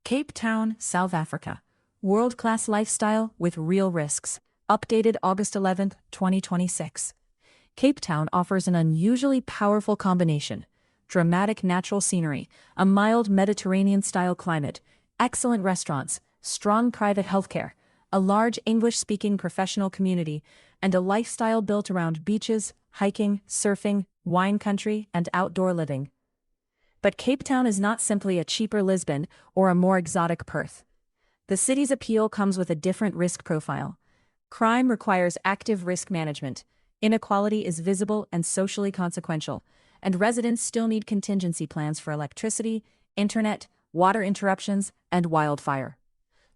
Cape Town, South Africa. World-class lifestyle with real risks. Updated August 11, 2026. Cape Town offers an unusually powerful combination: dramatic natural scenery, a mild Mediterranean-style climate, excellent restaurants, strong private healthcare, a large English-speaking professional community, and a lifestyle built around beaches, hiking, surfing, wine country, and outdoor living. But Cape Town is not simply a cheaper Lisbon or a more exotic Perth. The city's appeal comes with a different risk profile. Crime requires active risk management, inequality is visible and socially consequential, and residents still need contingency plans for electricity, internet, water interruptions, and wildfire.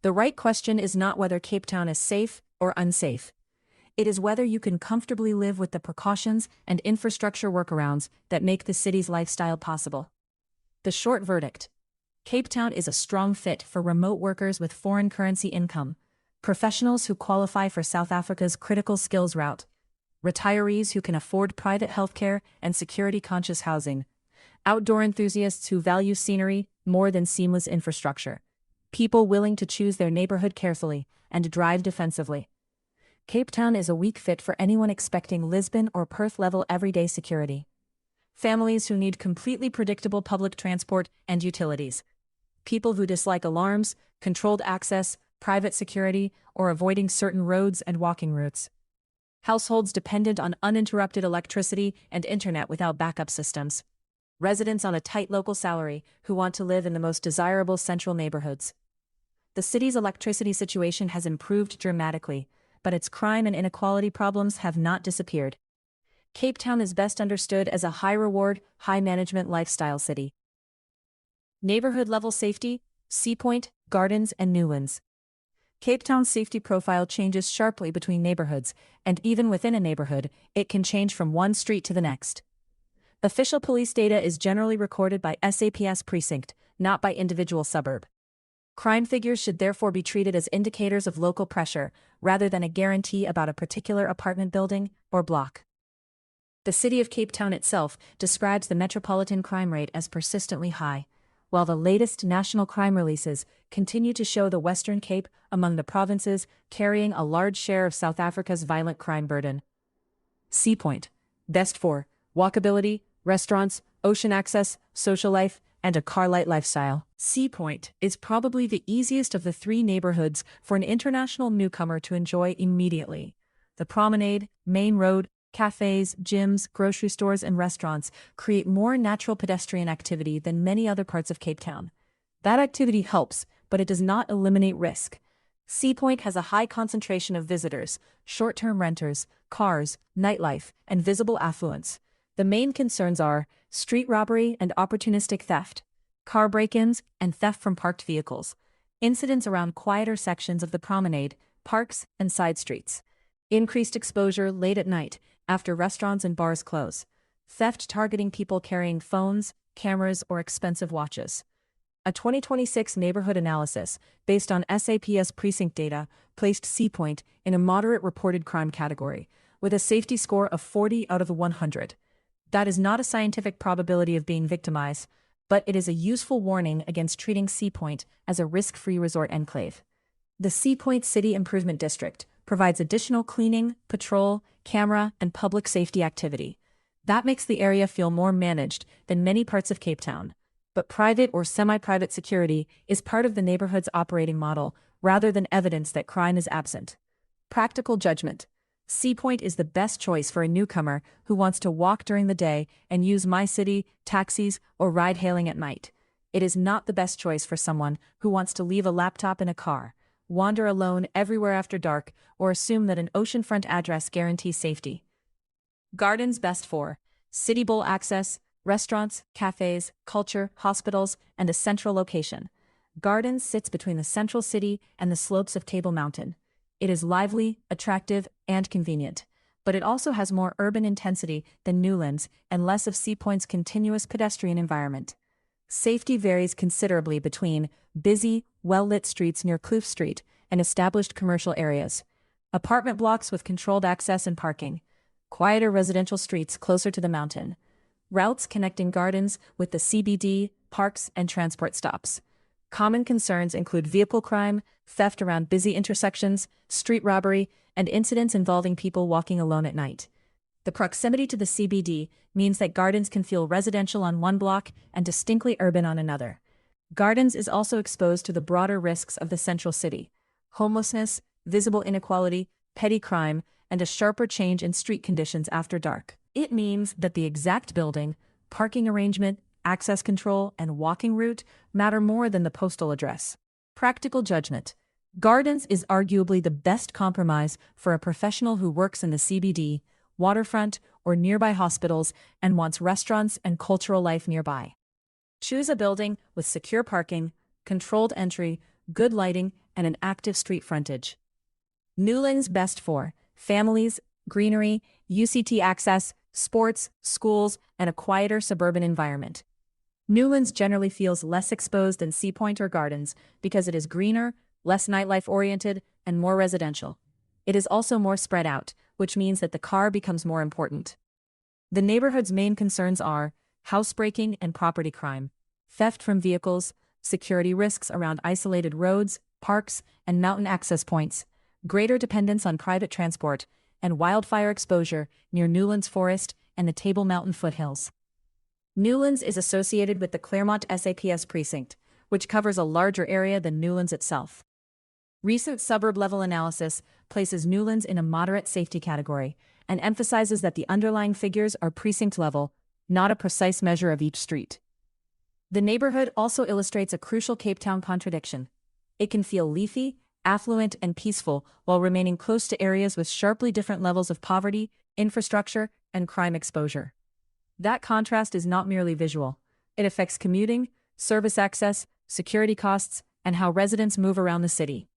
The right question is not whether Cape Town is safe or unsafe. It is whether you can comfortably live with the precautions and infrastructure workarounds that make the city's lifestyle possible. The short verdict: Cape Town is a strong fit for remote workers with foreign currency income, professionals who qualify for South Africa's critical skills route, retirees who can afford private healthcare and security-conscious housing, outdoor enthusiasts who value scenery more than seamless infrastructure, people willing to choose their neighborhood carefully and drive defensively. Cape Town is a weak fit for anyone expecting Lisbon or Perth-level everyday security. Families who need completely predictable public transport and utilities. People who dislike alarms, controlled access, private security, or avoiding certain roads and walking routes. Households dependent on uninterrupted electricity and internet without backup systems. Residents on a tight local salary who want to live in the most desirable central neighborhoods. The city's electricity situation has improved dramatically, but its crime and inequality problems have not disappeared. Cape Town is best understood as a high-reward, high-management lifestyle city. Neighborhood-level safety, Sea Point, Gardens, and Newlands. Cape Town's safety profile changes sharply between neighborhoods, and even within a neighborhood, it can change from one street to the next. Official police data is generally recorded by SAPS precinct, not by individual suburb. Crime figures should therefore be treated as indicators of local pressure, rather than a guarantee about a particular apartment building or block. The city of Cape Town itself describes the metropolitan crime rate as persistently high, while the latest national crime releases continue to show the Western Cape among the provinces carrying a large share of South Africa's violent crime burden. Sea Point, best for walkability, restaurants, ocean access, social life, and a car-light lifestyle. Sea Point is probably the easiest of the three neighborhoods for an international newcomer to enjoy immediately. The promenade, main road, cafes, gyms, grocery stores, and restaurants create more natural pedestrian activity than many other parts of Cape Town. That activity helps, but it does not eliminate risk. Sea Point has a high concentration of visitors, short-term renters, cars, nightlife, and visible affluence. The main concerns are street robbery and opportunistic theft, car break-ins, and theft from parked vehicles, incidents around quieter sections of the promenade, parks, and side streets, increased exposure late at night, after restaurants and bars close, theft targeting people carrying phones, cameras, or expensive watches. A 2026 neighborhood analysis, based on SAPS precinct data, placed Sea Point in a moderate reported crime category, with a safety score of 40 out of 100. That is not a scientific probability of being victimized, but it is a useful warning against treating Sea Point as a risk-free resort enclave. The Sea Point City Improvement District provides additional cleaning, patrol, camera, and public safety activity. That makes the area feel more managed than many parts of Cape Town. But private or semi-private security is part of the neighborhood's operating model, rather than evidence that crime is absent. Practical judgment. Sea Point is the best choice for a newcomer who wants to walk during the day and use MyCity, taxis, or ride-hailing at night. It is not the best choice for someone who wants to leave a laptop in a car, wander alone everywhere after dark, or assume that an oceanfront address guarantees safety. Gardens best for city bowl access, restaurants, cafes, culture, hospitals, and a central location. Gardens sits between the central city and the slopes of Table Mountain. It is lively, attractive, and convenient, but it also has more urban intensity than Newlands and less of Sea Point's continuous pedestrian environment. Safety varies considerably between busy, well-lit streets near Kloof Street and established commercial areas, apartment blocks with controlled access and parking, quieter residential streets closer to the mountain, routes connecting Gardens with the CBD, parks, and transport stops. Common concerns include vehicle crime, theft around busy intersections, street robbery, and incidents involving people walking alone at night. The proximity to the CBD means that Gardens can feel residential on one block and distinctly urban on another. Gardens is also exposed to the broader risks of the central city: homelessness, visible inequality, petty crime, and a sharper change in street conditions after dark. It means that the exact building, parking arrangement, access control, and walking route matter more than the postal address. Practical judgment. Gardens is arguably the best compromise for a professional who works in the CBD, waterfront, or nearby hospitals and wants restaurants and cultural life nearby. Choose a building with secure parking, controlled entry, good lighting, and an active street frontage. Newlands best for families, greenery, UCT access, sports, schools, and a quieter suburban environment. Newlands generally feels less exposed than Sea Point or Gardens because it is greener, less nightlife-oriented, and more residential. It is also more spread out, which means that the car becomes more important. The neighborhood's main concerns are housebreaking and property crime, theft from vehicles, security risks around isolated roads, parks, and mountain access points, greater dependence on private transport, and wildfire exposure near Newlands Forest and the Table Mountain foothills. Newlands is associated with the Claremont SAPS precinct, which covers a larger area than Newlands itself. Recent suburb-level analysis places Newlands in a moderate safety category and emphasizes that the underlying figures are precinct-level, not a precise measure of each street. The neighborhood also illustrates a crucial Cape Town contradiction. It can feel leafy, affluent, and peaceful while remaining close to areas with sharply different levels of poverty, infrastructure, and crime exposure. That contrast is not merely visual. It affects commuting, service access, security costs, and how residents move around the city.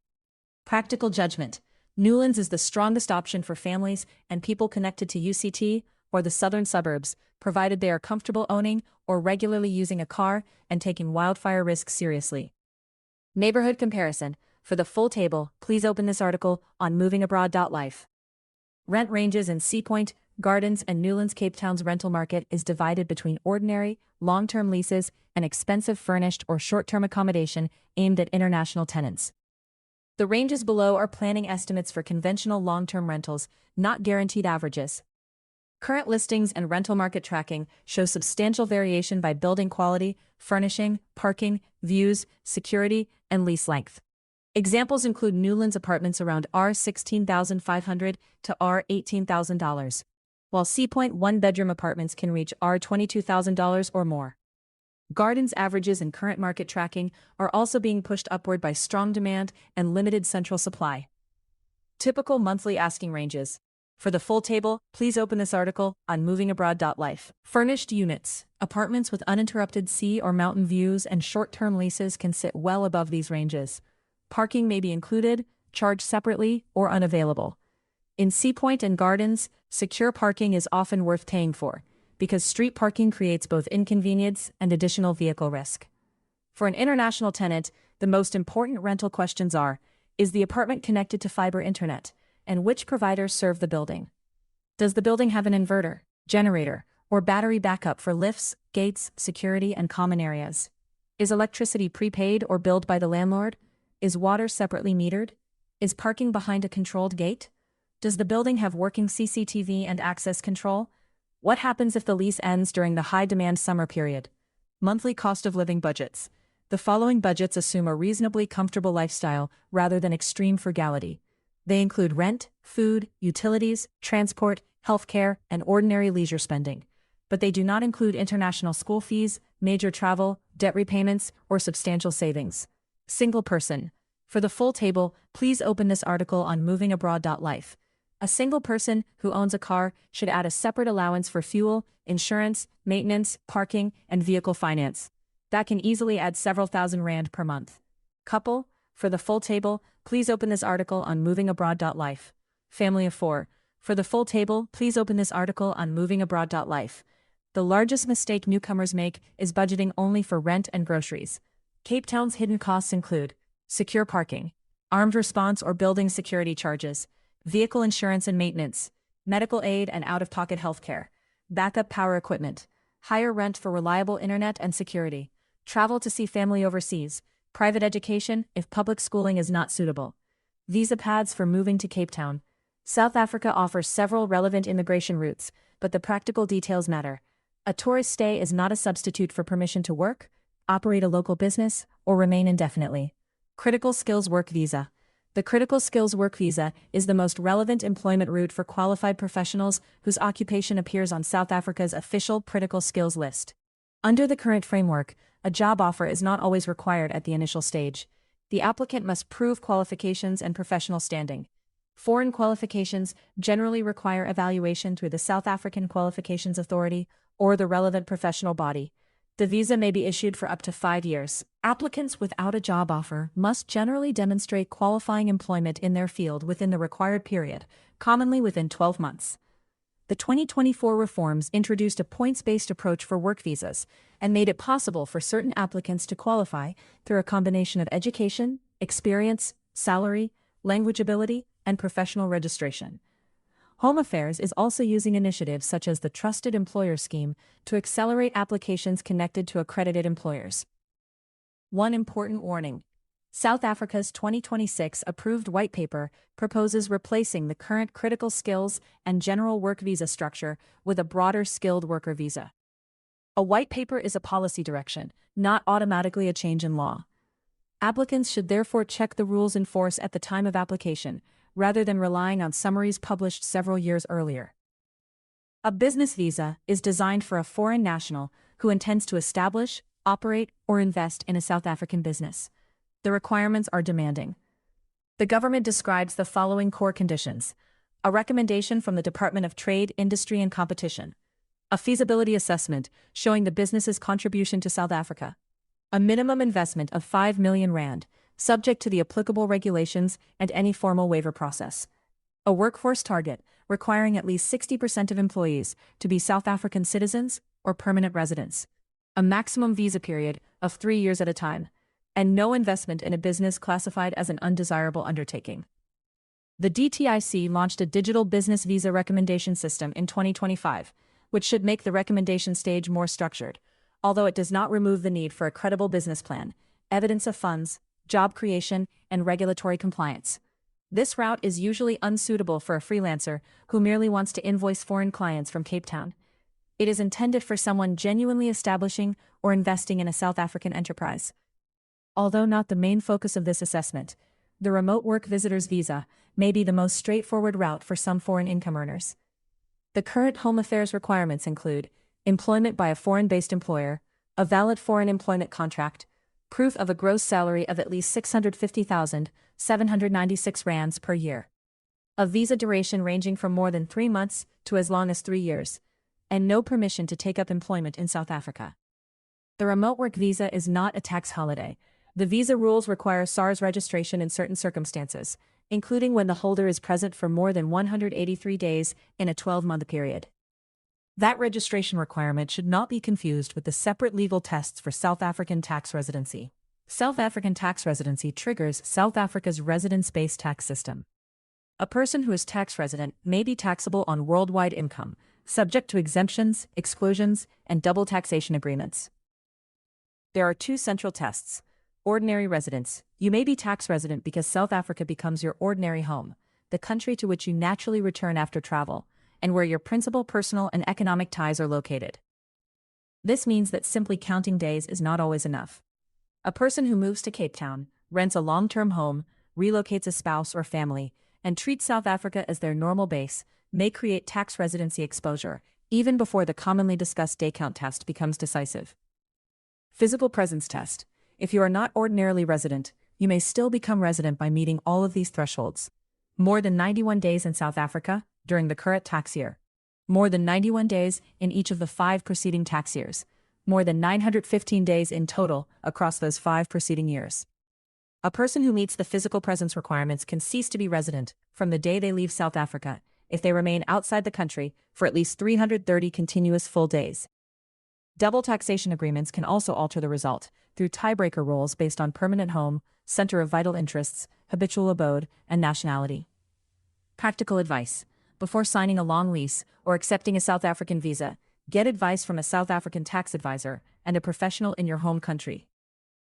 Practical judgment. Newlands is the strongest option for families and people connected to UCT or the southern suburbs, provided they are comfortable owning or regularly using a car and taking wildfire risks seriously. Neighborhood comparison. For the full table, please open this article on movingabroad.life. Rent ranges in Sea Point, Gardens, and Newlands. Cape Town's rental market is divided between ordinary, long-term leases and expensive furnished or short-term accommodation aimed at international tenants. The ranges below are planning estimates for conventional long-term rentals, not guaranteed averages. Current listings and rental market tracking show substantial variation by building quality, furnishing, parking, views, security, and lease length. Examples include Newlands apartments around $16,500 to $18,000, while Sea Point one-bedroom apartments can reach $22,000 or more. Gardens averages in current market tracking are also being pushed upward by strong demand and limited central supply. Typical monthly asking ranges. For the full table, please open this article on movingabroad.life. Furnished units. Apartments with uninterrupted sea or mountain views and short-term leases can sit well above these ranges. Parking may be included, charged separately, or unavailable. In Sea Point and Gardens, secure parking is often worth paying for, because street parking creates both inconvenience and additional vehicle risk. For an international tenant, the most important rental questions are: is the apartment connected to fiber internet, and which providers serve the building? Does the building have an inverter, generator, or battery backup for lifts, gates, security, and common areas? Is electricity prepaid or billed by the landlord? Is water separately metered? Is parking behind a controlled gate? Does the building have working CCTV and access control? What happens if the lease ends during the high-demand summer period? Monthly cost of living budgets. The following budgets assume a reasonably comfortable lifestyle rather than extreme frugality. They include rent, food, utilities, transport, healthcare, and ordinary leisure spending. But they do not include international school fees, major travel, debt repayments, or substantial savings. Single person. For the full table, please open this article on movingabroad.life. A single person who owns a car should add a separate allowance for fuel, insurance, maintenance, parking, and vehicle finance. That can easily add several $1,000 per month. Couple. For the full table, please open this article on movingabroad.life. Family of 4. For the full table, please open this article on movingabroad.life. The largest mistake newcomers make is budgeting only for rent and groceries. Cape Town's hidden costs include secure parking, armed response or building security charges, vehicle insurance and maintenance, medical aid and out-of-pocket healthcare, backup power equipment, higher rent for reliable internet and security, travel to see family overseas, Private education, if public schooling is not suitable. Visa paths for moving to Cape Town. South Africa offers several relevant immigration routes, but the practical details matter. A tourist stay is not a substitute for permission to work, operate a local business, or remain indefinitely. Critical Skills Work Visa. The Critical Skills Work Visa is the most relevant employment route for qualified professionals whose occupation appears on South Africa's official critical skills list. Under the current framework, a job offer is not always required at the initial stage. The applicant must prove qualifications and professional standing. Foreign qualifications generally require evaluation through the South African Qualifications Authority or the relevant professional body. The visa may be issued for up to 5 years. Applicants without a job offer must generally demonstrate qualifying employment in their field within the required period, commonly within 12 months. The 2024 reforms introduced a points-based approach for work visas and made it possible for certain applicants to qualify through a combination of education, experience, salary, language ability, and professional registration. Home Affairs is also using initiatives such as the Trusted Employer Scheme to accelerate applications connected to accredited employers. One important warning. South Africa's 2026 approved white paper proposes replacing the current critical skills and general work visa structure with a broader skilled worker visa. A white paper is a policy direction, not automatically a change in law. Applicants should therefore check the rules in force at the time of application, rather than relying on summaries published several years earlier. A business visa is designed for a foreign national who intends to establish, operate, or invest in a South African business. The requirements are demanding. The government describes the following core conditions: a recommendation from the Department of Trade, Industry and Competition, a feasibility assessment showing the business's contribution to South Africa, a minimum investment of 5 million rand, subject to the applicable regulations and any formal waiver process, a workforce target requiring at least 60% of employees to be South African citizens or permanent residents, a maximum visa period of 3 years at a time, and no investment in a business classified as an undesirable undertaking. The DTIC launched a digital business visa recommendation system in 2025, which should make the recommendation stage more structured, although it does not remove the need for a credible business plan, evidence of funds, job creation, and regulatory compliance. This route is usually unsuitable for a freelancer who merely wants to invoice foreign clients from Cape Town. It is intended for someone genuinely establishing or investing in a South African enterprise. Although not the main focus of this assessment, the remote work visitor's visa may be the most straightforward route for some foreign income earners. The current Home Affairs requirements include employment by a foreign-based employer, a valid foreign employment contract, proof of a gross salary of at least 650,796 rands per year, a visa duration ranging from more than 3 months to as long as 3 years, and no permission to take up employment in South Africa. The remote work visa is not a tax holiday. The visa rules require SARS registration in certain circumstances, including when the holder is present for more than 183 days in a 12-month period. That registration requirement should not be confused with the separate legal tests for South African tax residency. South African tax residency triggers South Africa's residence-based tax system. A person who is tax resident may be taxable on worldwide income, subject to exemptions, exclusions, and double taxation agreements. There are 2 central tests. Ordinary residence. You may be tax resident because South Africa becomes your ordinary home, the country to which you naturally return after travel, and where your principal personal and economic ties are located. This means that simply counting days is not always enough. A person who moves to Cape Town, rents a long-term home, relocates a spouse or family, and treats South Africa as their normal base may create tax residency exposure, even before the commonly discussed day count test becomes decisive. Physical presence test. If you are not ordinarily resident, you may still become resident by meeting all of these thresholds. More than 91 days in South Africa during the current tax year. More than 91 days in each of the 5 preceding tax years. More than 915 days in total across those 5 preceding years. A person who meets the physical presence requirements can cease to be resident from the day they leave South Africa if they remain outside the country for at least 330 continuous full days. Double taxation agreements can also alter the result through tiebreaker rules based on permanent home, center of vital interests, habitual abode, and nationality. Practical advice. Before signing a long lease or accepting a South African visa, get advice from a South African tax advisor and a professional in your home country.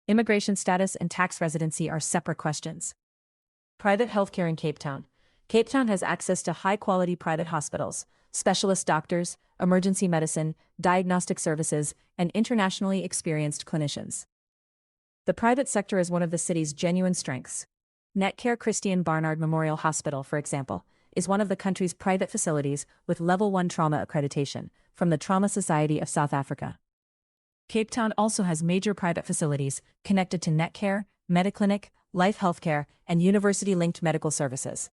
Immigration status and tax residency are separate questions. Private healthcare in Cape Town. Cape Town has access to high-quality private hospitals, specialist doctors, emergency medicine, diagnostic services, and internationally experienced clinicians. The private sector is one of the city's genuine strengths. Netcare Christian Barnard Memorial Hospital, for example, is one of the country's private facilities with Level 1 trauma accreditation from the Trauma Society of South Africa. Cape Town also has major private facilities connected to Netcare, Mediclinic, Life Healthcare, and university-linked medical services.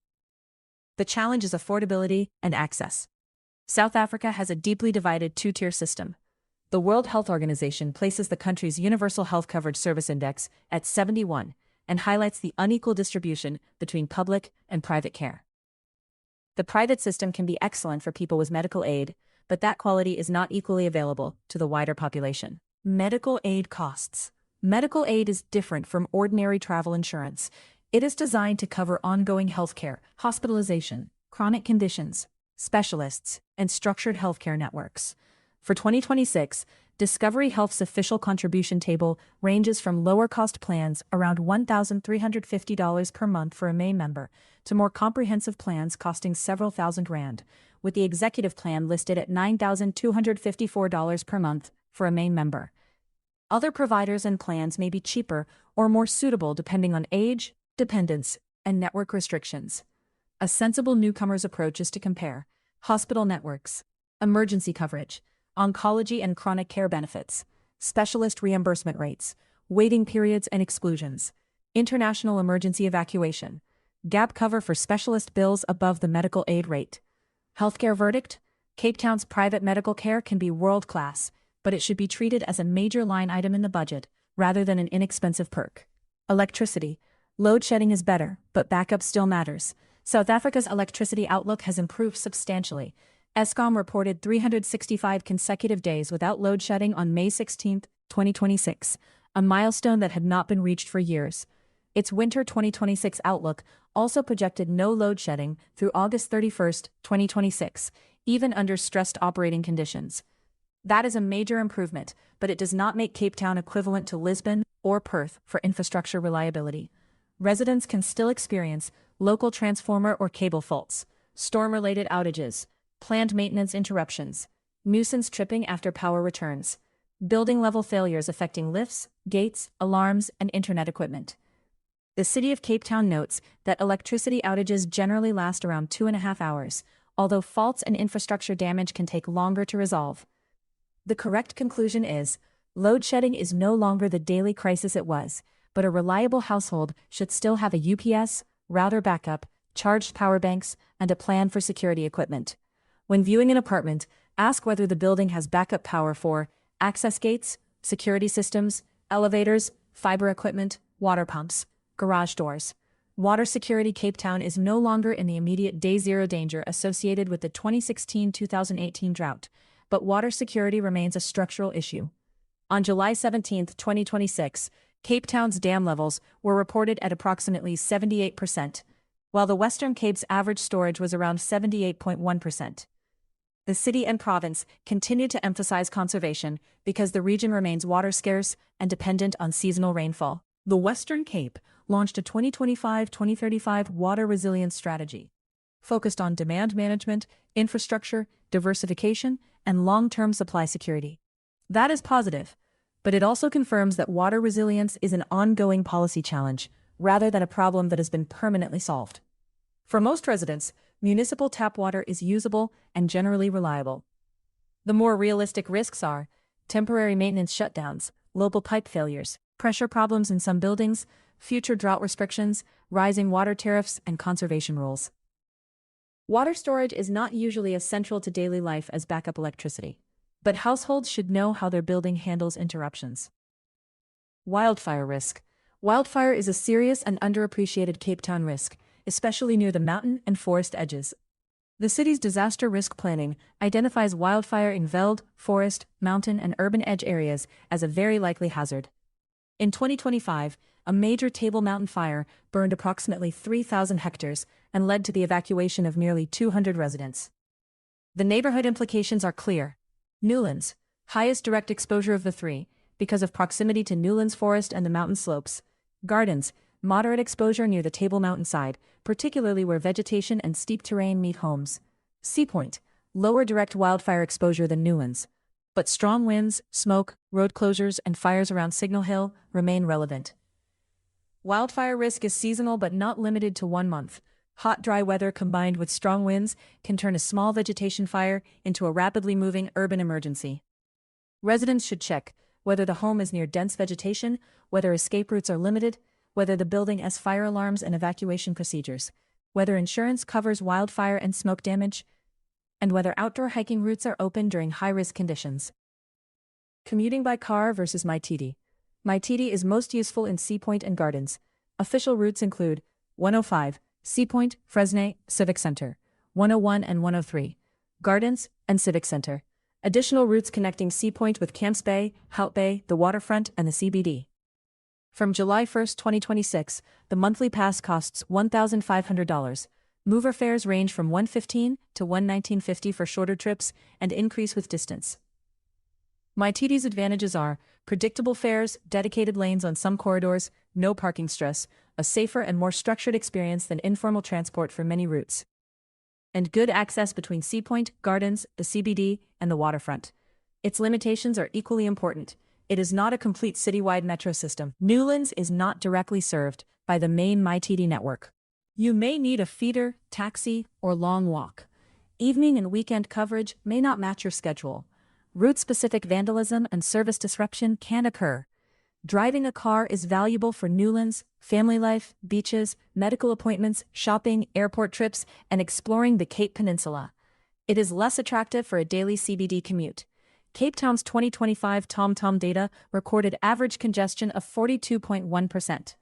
The challenge is affordability and access. South Africa has a deeply divided two-tier system. The World Health Organization places the country's Universal Health Coverage Service Index at 71 and highlights the unequal distribution between public and private care. The private system can be excellent for people with medical aid, but that quality is not equally available to the wider population. Medical aid costs. Medical aid is different from ordinary travel insurance. It is designed to cover ongoing healthcare, hospitalization, chronic conditions, specialists, and structured healthcare networks. For 2026, Discovery Health's official contribution table ranges from lower-cost plans around $1,350 per month for a May member to more comprehensive plans costing several thousand rand, with the executive plan listed at $9,254 per month for a May member. Other providers and plans may be cheaper or more suitable depending on age, dependence, and network restrictions. A sensible newcomer's approach is to compare hospital networks, emergency coverage, oncology and chronic care benefits, specialist reimbursement rates, waiting periods and exclusions, international emergency evacuation, gap cover for specialist bills above the medical aid rate. Healthcare verdict: Cape Town's private medical care can be world-class, but it should be treated as a major line item in the budget, rather than an inexpensive perk. Electricity. Load shedding is better, but backup still matters. South Africa's electricity outlook has improved substantially. Eskom reported 365 consecutive days without load shedding on May 16, 2026, a milestone that had not been reached for years. Its winter 2026 outlook also projected no load shedding through August 31, 2026, even under stressed operating conditions. That is a major improvement, but it does not make Cape Town equivalent to Lisbon or Perth for infrastructure reliability. Residents can still experience local transformer or cable faults, storm-related outages, planned maintenance interruptions, nuisance tripping after power returns, building-level failures affecting lifts, gates, alarms, and internet equipment. The City of Cape Town notes that electricity outages generally last around 2.5 hours, although faults and infrastructure damage can take longer to resolve. The correct conclusion is, load shedding is no longer the daily crisis it was, but a reliable household should still have a UPS, router backup, charged power banks, and a plan for security equipment. When viewing an apartment, ask whether the building has backup power for access gates, security systems, elevators, fiber equipment, water pumps, garage doors. Water security. Cape Town is no longer in the immediate day zero danger associated with the 2016-2018 drought, but water security remains a structural issue. On July 17, 2026, Cape Town's dam levels were reported at approximately 78%, while the Western Cape's average storage was around 78.1%. The city and province continue to emphasize conservation because the region remains water scarce and dependent on seasonal rainfall. The Western Cape launched a 2025-2035 water resilience strategy, focused on demand management, infrastructure, diversification, and long-term supply security. That is positive, but it also confirms that water resilience is an ongoing policy challenge, rather than a problem that has been permanently solved. For most residents, municipal tap water is usable and generally reliable. The more realistic risks are temporary maintenance shutdowns, local pipe failures, pressure problems in some buildings, future drought restrictions, rising water tariffs, and conservation rules. Water storage is not usually as central to daily life as backup electricity, but households should know how their building handles interruptions. Wildfire risk. Wildfire is a serious and underappreciated Cape Town risk, especially near the mountain and forest edges. The city's disaster risk planning identifies wildfire in veld, forest, mountain, and urban edge areas as a very likely hazard. In 2025, a major Table Mountain fire burned approximately 3,000 hectares and led to the evacuation of nearly 200 residents. The neighborhood implications are clear. Newlands, highest direct exposure of the three, because of proximity to Newlands Forest and the mountain slopes. Gardens, moderate exposure near the Table Mountain side, particularly where vegetation and steep terrain meet homes. Sea Point, lower direct wildfire exposure than Newlands. But strong winds, smoke, road closures, and fires around Signal Hill remain relevant. Wildfire risk is seasonal but not limited to 1 month. Hot, dry weather combined with strong winds can turn a small vegetation fire into a rapidly moving urban emergency. Residents should check whether the home is near dense vegetation, whether escape routes are limited, whether the building has fire alarms and evacuation procedures, whether insurance covers wildfire and smoke damage, and whether outdoor hiking routes are open during high-risk conditions. Commuting by car versus MyTD. MyTD is most useful in Sea Point and Gardens. Official routes include 105, Sea Point, Fresnay, Civic Center, 101 and 103, Gardens, and Civic Center. Additional routes connecting Sea Point with Camps Bay, Hout Bay, the waterfront, and the CBD. From July 1, 2026, the monthly pass costs $1,500. Mover fares range from $115 to $119.50 for shorter trips and increase with distance. MyTD's advantages are predictable fares, dedicated lanes on some corridors, no parking stress, a safer and more structured experience than informal transport for many routes, and good access between Sea Point, Gardens, the CBD, and the waterfront. Its limitations are equally important. It is not a complete citywide metro system. Newlands is not directly served by the main MyTD network. You may need a feeder, taxi, or long walk. Evening and weekend coverage may not match your schedule. Route-specific vandalism and service disruption can occur. Driving a car is valuable for Newlands, family life, beaches, medical appointments, shopping, airport trips, and exploring the Cape Peninsula. It is less attractive for a daily CBD commute. Cape Town's 2025 TomTom data recorded average congestion of 42.1%.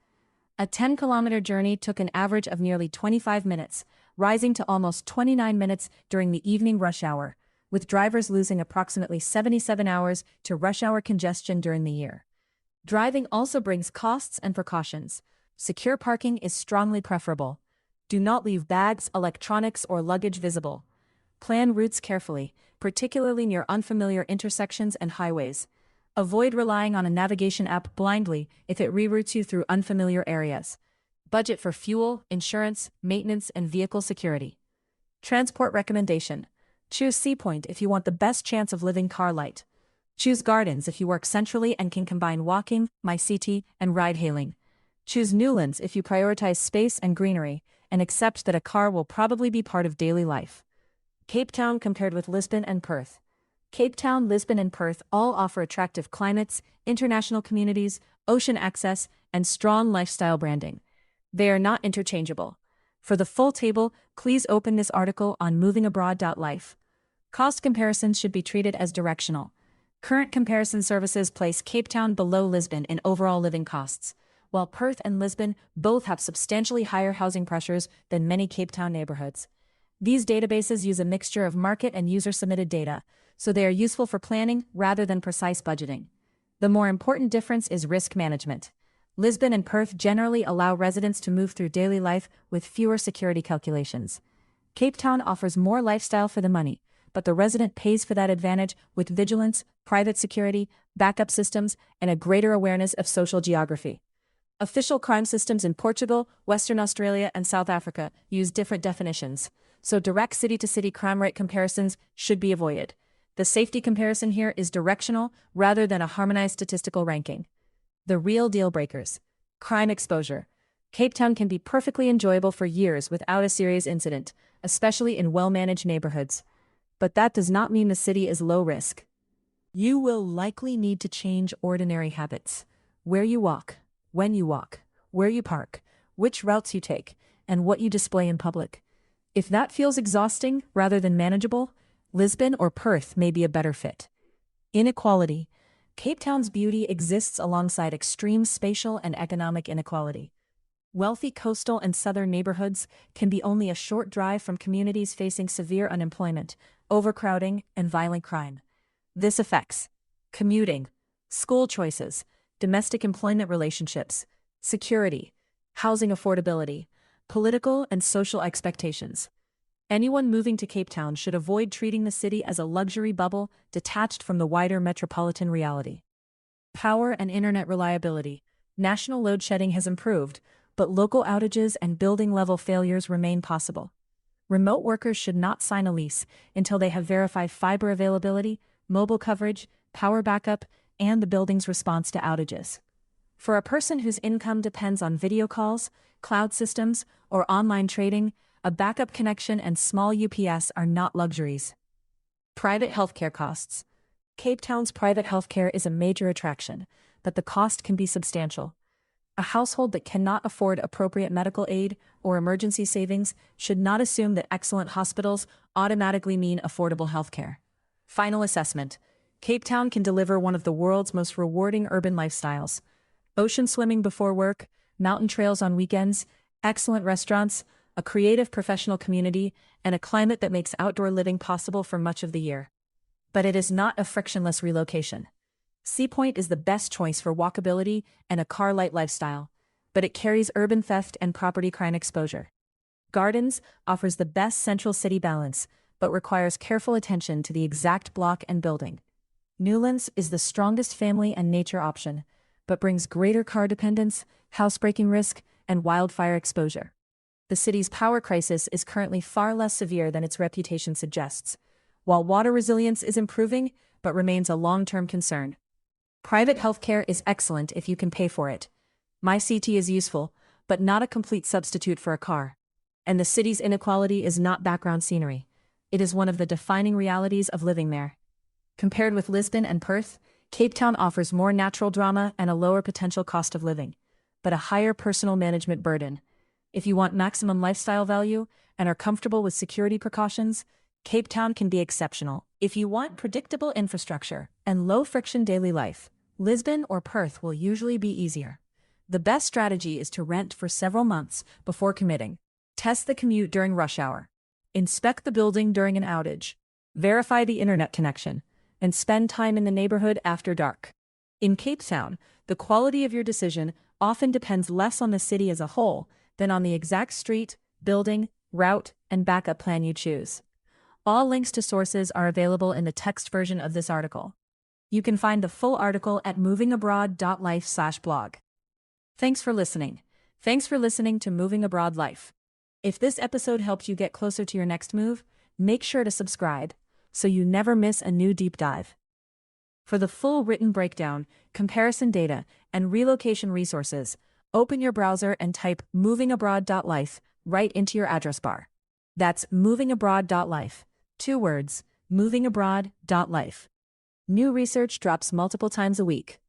A 10-kilometer journey took an average of nearly 25 minutes, rising to almost 29 minutes during the evening rush hour, with drivers losing approximately 77 hours to rush hour congestion during the year. Driving also brings costs and precautions. Secure parking is strongly preferable. Do not leave bags, electronics, or luggage visible. Plan routes carefully, particularly near unfamiliar intersections and highways. Avoid relying on a navigation app blindly if it reroutes you through unfamiliar areas. Budget for fuel, insurance, maintenance, and vehicle security. Transport recommendation. Choose Sea Point if you want the best chance of living car light. Choose Gardens if you work centrally and can combine walking, MyCT, and ride-hailing. Choose Newlands if you prioritize space and greenery and accept that a car will probably be part of daily life. Cape Town compared with Lisbon and Perth. Cape Town, Lisbon, and Perth all offer attractive climates, international communities, ocean access, and strong lifestyle branding. They are not interchangeable. For the full table, please open this article on movingabroad.life. Cost comparisons should be treated as directional. Current comparison services place Cape Town below Lisbon in overall living costs, while Perth and Lisbon both have substantially higher housing pressures than many Cape Town neighborhoods. These databases use a mixture of market and user-submitted data, so they are useful for planning rather than precise budgeting. The more important difference is risk management. Lisbon and Perth generally allow residents to move through daily life with fewer security calculations. Cape Town offers more lifestyle for the money, but the resident pays for that advantage with vigilance, private security, backup systems, and a greater awareness of social geography. Official crime systems in Portugal, Western Australia, and South Africa use different definitions, so direct city-to-city crime rate comparisons should be avoided. The safety comparison here is directional rather than a harmonized statistical ranking. The real deal breakers. Crime exposure. Cape Town can be perfectly enjoyable for years without a serious incident, especially in well-managed neighborhoods. But that does not mean the city is low risk. You will likely need to change ordinary habits. Where you walk, when you walk, where you park, which routes you take, and what you display in public. If that feels exhausting rather than manageable, Lisbon or Perth may be a better fit. Inequality. Cape Town's beauty exists alongside extreme spatial and economic inequality. Wealthy coastal and southern neighborhoods can be only a short drive from communities facing severe unemployment, overcrowding, and violent crime. This affects commuting, school choices, domestic employment relationships, security, housing affordability, political and social expectations. Anyone moving to Cape Town should avoid treating the city as a luxury bubble detached from the wider metropolitan reality. Power and internet reliability. National load shedding has improved, but local outages and building-level failures remain possible. Remote workers should not sign a lease until they have verified fiber availability, mobile coverage, power backup, and the building's response to outages. For a person whose income depends on video calls, cloud systems, or online trading, a backup connection and small UPS are not luxuries. Private healthcare costs. Cape Town's private healthcare is a major attraction, but the cost can be substantial. A household that cannot afford appropriate medical aid or emergency savings should not assume that excellent hospitals automatically mean affordable healthcare. Final assessment. Cape Town can deliver one of the world's most rewarding urban lifestyles. Ocean swimming before work, mountain trails on weekends, excellent restaurants, a creative professional community, and a climate that makes outdoor living possible for much of the year. But it is not a frictionless relocation. Sea Point is the best choice for walkability and a car-light lifestyle, but it carries urban theft and property crime exposure. Gardens offers the best central city balance, but requires careful attention to the exact block and building. Newlands is the strongest family and nature option, but brings greater car dependence, housebreaking risk, and wildfire exposure. The city's power crisis is currently far less severe than its reputation suggests, while water resilience is improving but remains a long-term concern. Private healthcare is excellent if you can pay for it. MyCT is useful, but not a complete substitute for a car. And the city's inequality is not background scenery. It is one of the defining realities of living there. Compared with Lisbon and Perth, Cape Town offers more natural drama and a lower potential cost of living, but a higher personal management burden. If you want maximum lifestyle value and are comfortable with security precautions, Cape Town can be exceptional. If you want predictable infrastructure and low-friction daily life, Lisbon or Perth will usually be easier. The best strategy is to rent for several months before committing. Test the commute during rush hour. Inspect the building during an outage. Verify the internet connection, and spend time in the neighborhood after dark. In Cape Town, the quality of your decision often depends less on the city as a whole than on the exact street, building, route, and backup plan you choose. All links to sources are available in the text version of this article. You can find the full article at movingabroad.life/blog. Thanks for listening. Thanks for listening to Moving Abroad Life. If this episode helped you get closer to your next move, make sure to subscribe so you never miss a new deep dive. For the full written breakdown, comparison data, and relocation resources, open your browser and type movingabroad.life right into your address bar. That's movingabroad.life. 2 words, movingabroad.life. New research drops multiple times a week.